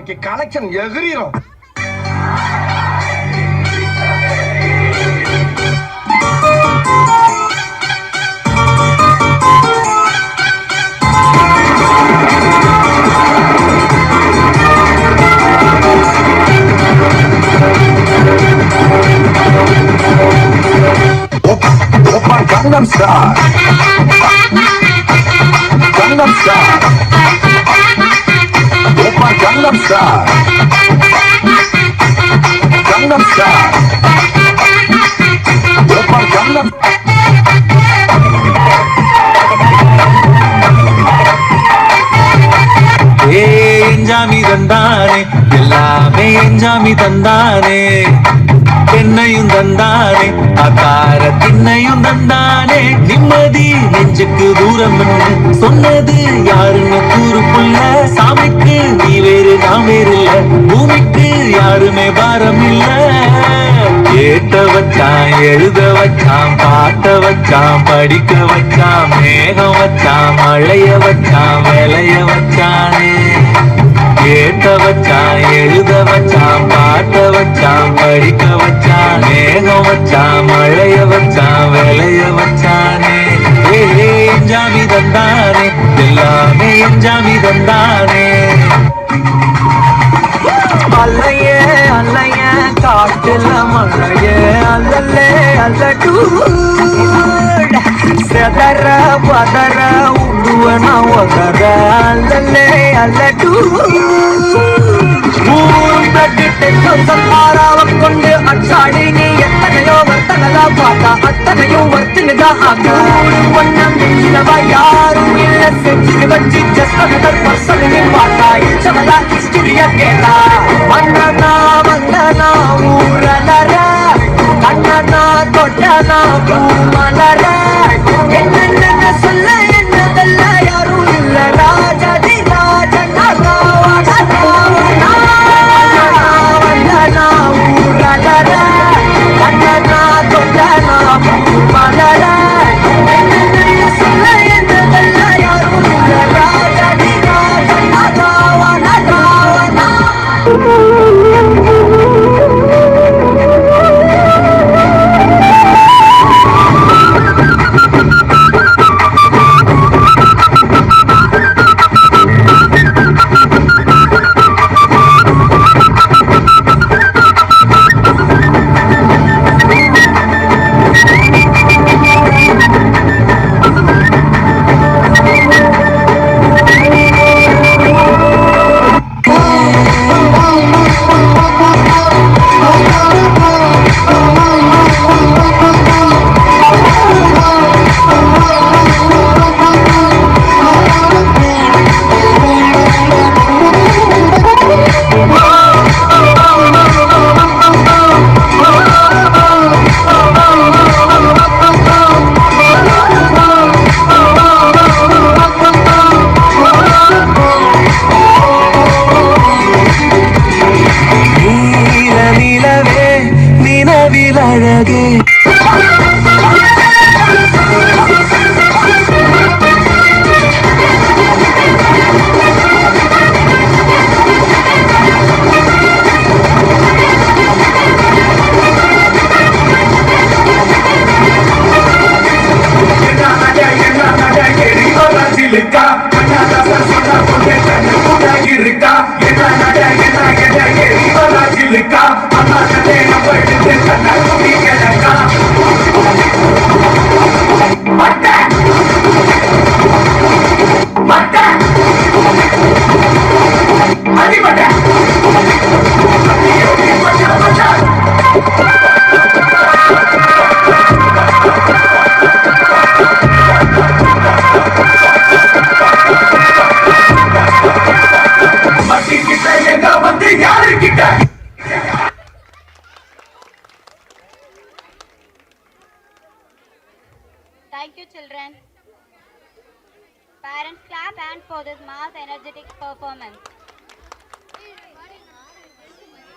இன்னைக்கு collection எகிரிரும். Gangnam Style. Gangnam Style. Oppa Gangnam Style. Gangnam Style. Oppa Gangnam. எஞ்சாமி தந்தானே எல்லாமே எஞ்சாமி தந்தானே என்னையும் தந்தானே அக்கார திண்ணையும் தந்தானே நிம்மதி நெஞ்சுக்கு தூரம் சொன்னது யாருன்னு கூறுக்குள்ள சாமிக்கு நீ வேறு நான் வேறு இல்ல பூமிக்கு யாருமே பாரம் இல்ல கேட்ட வச்சான் எழுத வச்சான் பாட்ட வச்சான் படிக்க வச்சான் மேகம் வச்சான் மழைய வச்சான் விளைய வச்சானே கேட்ட வச்சான் எழுத வச்சான் பாட்ட வச்சான் படிக்க வச்சான் மேகம் வச்சான் மழைய வச்சான் விளைய வச்சானே எஞ்சாமி தந்தானே எல்லாமே எஞ்சாமி தந்தானே அல்லைய அல்லைய காட்டுல மழைய அல்லல்லே அல்லடூ செதற பதற உடுவன ஒதற அல்லல்லே அல்லடூ கொண்டு அச்சாடி நீ எத்தனையோ வர்த்தனதா பார்த்தா அத்தனையும் வர்த்தினதா ஆகா யாரும் இல்ல செஞ்சு வச்சு ஜஸ்ட் பர்சனி பார்த்தா இச்சவதா ஹிஸ்டரிய கேட்டா வந்தனா வந்தனா ஊரலர கண்ணனா தொட்டனா பூமலர என்ன சொல்ல என்னதல்ல யாரும் இல்ல ராஜதி ராஜனா வந்தனா ஊரலர கண்ணனா தொட்டனா பூமலர என்ன சொல்ல என்னதல்ல யாரும் இல்ல ராஜதி ராஜனா அழகே Thank you, children. Parents, clap hands for this mass energetic performance.